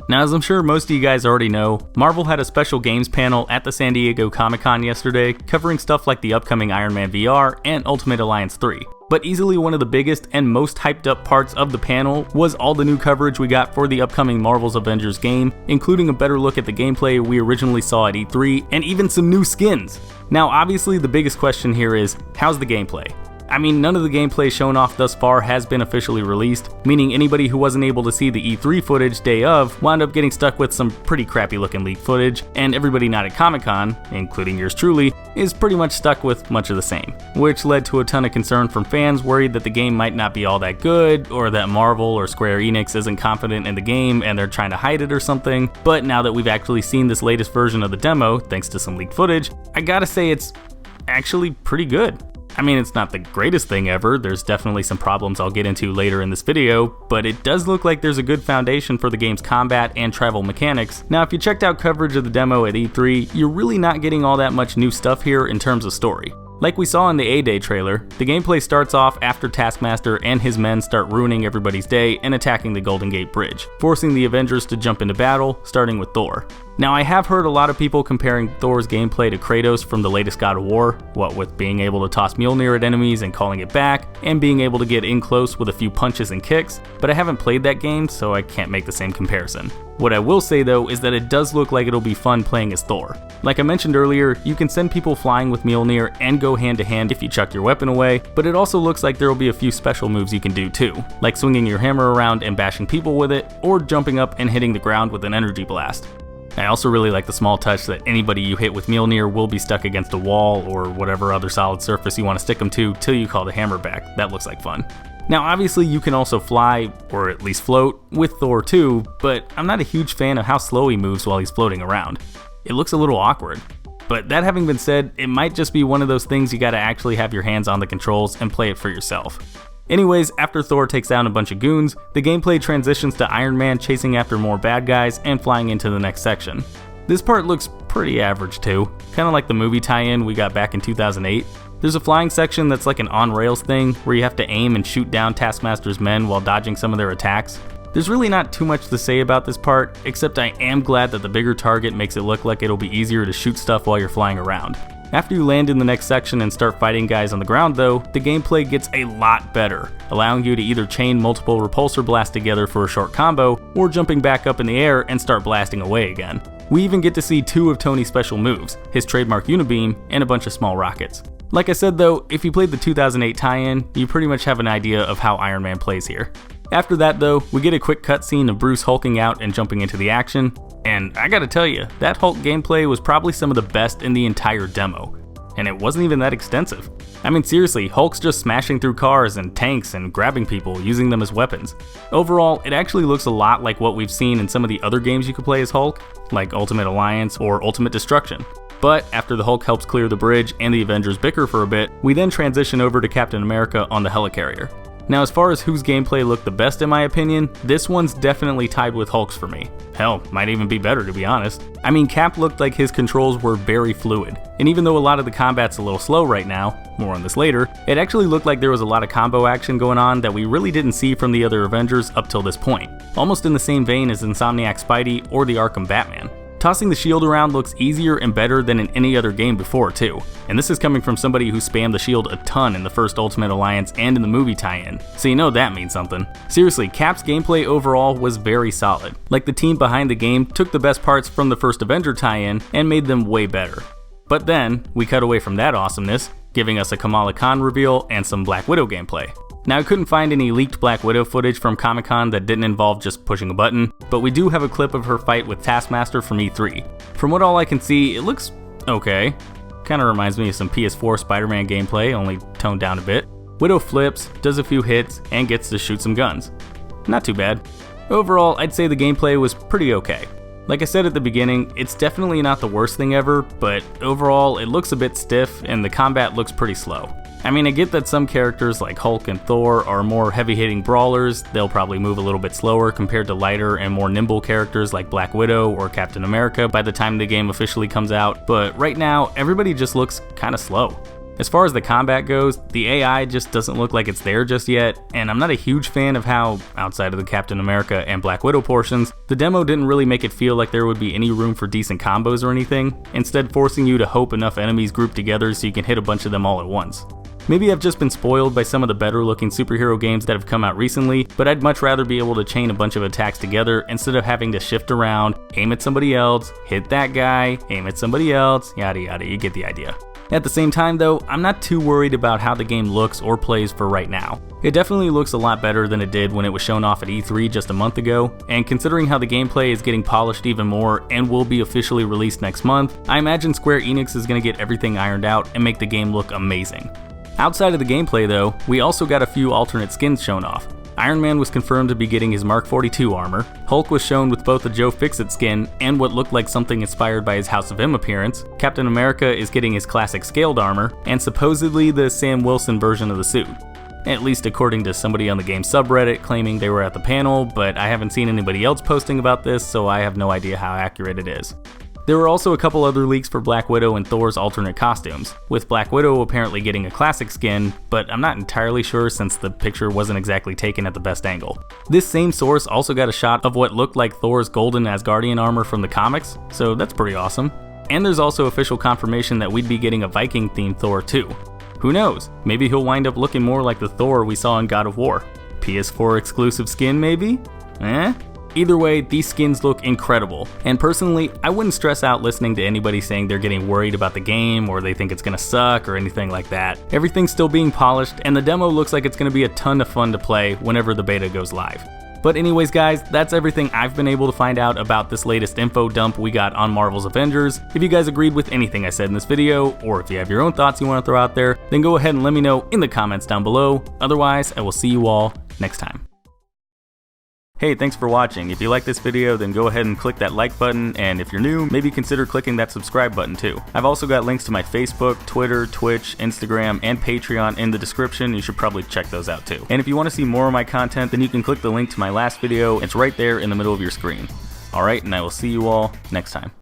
Now, as I'm sure most of you guys already know, Marvel had a special games panel at the San Diego Comic-Con yesterday covering stuff like the upcoming Iron Man VR and Ultimate Alliance 3. But easily one of the biggest and most hyped up parts of the panel was all the new coverage we got for the upcoming Marvel's Avengers game, including a better look at the gameplay we originally saw at E3, and even some new skins. Now obviously the biggest question here is, how's the gameplay? I mean, none of the gameplay shown off thus far has been officially released, meaning anybody who wasn't able to see the E3 footage day of wound up getting stuck with some pretty crappy looking leaked footage, and everybody not at Comic-Con, including yours truly, is pretty much stuck with much of the same, which led to a ton of concern from fans worried that the game might not be all that good, or that Marvel or Square Enix isn't confident in the game and they're trying to hide it or something. But now that we've actually seen this latest version of the demo, thanks to some leaked footage, I gotta say it's actually pretty good. I mean, it's not the greatest thing ever, there's definitely some problems I'll get into later in this video, but it does look like there's a good foundation for the game's combat and travel mechanics. Now, if you checked out coverage of the demo at E3, you're really not getting all that much new stuff here in terms of story. Like we saw in the A-Day trailer, the gameplay starts off after Taskmaster and his men start ruining everybody's day and attacking the Golden Gate Bridge, forcing the Avengers to jump into battle, starting with Thor. Now, I have heard a lot of people comparing Thor's gameplay to Kratos from the latest God of War, what with being able to toss Mjolnir at enemies and calling it back, and being able to get in close with a few punches and kicks, but I haven't played that game, so I can't make the same comparison. What I will say though is that it does look like it'll be fun playing as Thor. Like I mentioned earlier, you can send people flying with Mjolnir and go hand to hand if you chuck your weapon away, but it also looks like there will be a few special moves you can do too, like swinging your hammer around and bashing people with it, or jumping up and hitting the ground with an energy blast. I also really like the small touch that anybody you hit with Mjolnir will be stuck against a wall or whatever other solid surface you want to stick them to till you call the hammer back. That looks like fun. Now obviously you can also fly, or at least float, with Thor too, but I'm not a huge fan of how slow he moves while he's floating around. It looks a little awkward. But that having been said, it might just be one of those things you gotta actually have your hands on the controls and play it for yourself. Anyways, after Thor takes down a bunch of goons, the gameplay transitions to Iron Man chasing after more bad guys and flying into the next section. This part looks pretty average too, kinda like the movie tie-in we got back in 2008. There's a flying section that's like an on-rails thing, where you have to aim and shoot down Taskmaster's men while dodging some of their attacks. There's really not too much to say about this part, except I am glad that the bigger target makes it look like it'll be easier to shoot stuff while you're flying around. After you land in the next section and start fighting guys on the ground though, the gameplay gets a lot better, allowing you to either chain multiple repulsor blasts together for a short combo, or jumping back up in the air and start blasting away again. We even get to see two of Tony's special moves, his trademark Unibeam and a bunch of small rockets. Like I said though, if you played the 2008 tie-in, you pretty much have an idea of how Iron Man plays here. After that though, we get a quick cutscene of Bruce hulking out and jumping into the action, and I gotta tell you, that Hulk gameplay was probably some of the best in the entire demo, and it wasn't even that extensive. I mean seriously, Hulk's just smashing through cars and tanks and grabbing people, using them as weapons. Overall, it actually looks a lot like what we've seen in some of the other games you could play as Hulk, like Ultimate Alliance or Ultimate Destruction. But after the Hulk helps clear the bridge and the Avengers bicker for a bit, we then transition over to Captain America on the Helicarrier. Now as far as whose gameplay looked the best in my opinion, this one's definitely tied with Hulk's for me. Hell, might even be better to be honest. I mean, Cap looked like his controls were very fluid, and even though a lot of the combat's a little slow right now, more on this later, it actually looked like there was a lot of combo action going on that we really didn't see from the other Avengers up till this point, almost in the same vein as Insomniac Spidey or the Arkham Batman. Tossing the shield around looks easier and better than in any other game before too, and this is coming from somebody who spammed the shield a ton in the first Ultimate Alliance and in the movie tie-in, so you know that means something. Seriously, Cap's gameplay overall was very solid. Like the team behind the game took the best parts from the first Avenger tie-in and made them way better. But then, we cut away from that awesomeness, giving us a Kamala Khan reveal and some Black Widow gameplay. Now I couldn't find any leaked Black Widow footage from Comic-Con that didn't involve just pushing a button, but we do have a clip of her fight with Taskmaster from E3. From what all I can see, it looks okay. Kinda reminds me of some PS4 Spider-Man gameplay, only toned down a bit. Widow flips, does a few hits, and gets to shoot some guns. Not too bad. Overall, I'd say the gameplay was pretty okay. Like I said at the beginning, it's definitely not the worst thing ever, but overall it looks a bit stiff and the combat looks pretty slow. I mean, I get that some characters like Hulk and Thor are more heavy-hitting brawlers, they'll probably move a little bit slower compared to lighter and more nimble characters like Black Widow or Captain America by the time the game officially comes out, but right now, everybody just looks kinda slow. As far as the combat goes, the AI just doesn't look like it's there just yet, and I'm not a huge fan of how, outside of the Captain America and Black Widow portions, the demo didn't really make it feel like there would be any room for decent combos or anything, instead forcing you to hope enough enemies group together so you can hit a bunch of them all at once. Maybe I've just been spoiled by some of the better looking superhero games that have come out recently, but I'd much rather be able to chain a bunch of attacks together instead of having to shift around, aim at somebody else, hit that guy, aim at somebody else, yada yada, you get the idea. At the same time though, I'm not too worried about how the game looks or plays for right now. It definitely looks a lot better than it did when it was shown off at E3 just a month ago, and considering how the gameplay is getting polished even more and will be officially released next month, I imagine Square Enix is going to get everything ironed out and make the game look amazing. Outside of the gameplay though, we also got a few alternate skins shown off. Iron Man was confirmed to be getting his Mark 42 armor, Hulk was shown with both a Joe Fixit skin and what looked like something inspired by his House of M appearance, Captain America is getting his classic scaled armor, and supposedly the Sam Wilson version of the suit. At least according to somebody on the game subreddit claiming they were at the panel, but I haven't seen anybody else posting about this, so I have no idea how accurate it is. There were also a couple other leaks for Black Widow and Thor's alternate costumes, with Black Widow apparently getting a classic skin, but I'm not entirely sure since the picture wasn't exactly taken at the best angle. This same source also got a shot of what looked like Thor's golden Asgardian armor from the comics, so that's pretty awesome. And there's also official confirmation that we'd be getting a Viking-themed Thor too. Who knows, maybe he'll wind up looking more like the Thor we saw in God of War. PS4 exclusive skin maybe? Either way, these skins look incredible, and personally, I wouldn't stress out listening to anybody saying they're getting worried about the game or they think it's gonna suck or anything like that. Everything's still being polished, and the demo looks like it's gonna be a ton of fun to play whenever the beta goes live. But anyways guys, that's everything I've been able to find out about this latest info dump we got on Marvel's Avengers. If you guys agreed with anything I said in this video, or if you have your own thoughts you want to throw out there, then go ahead and let me know in the comments down below. Otherwise, I will see you all next time. Hey, thanks for watching. If you like this video, then go ahead and click that like button, and if you're new, maybe consider clicking that subscribe button too. I've also got links to my Facebook, Twitter, Twitch, Instagram, and Patreon in the description. You should probably check those out too. And if you want to see more of my content, then you can click the link to my last video. It's right there in the middle of your screen. Alright, and I will see you all next time.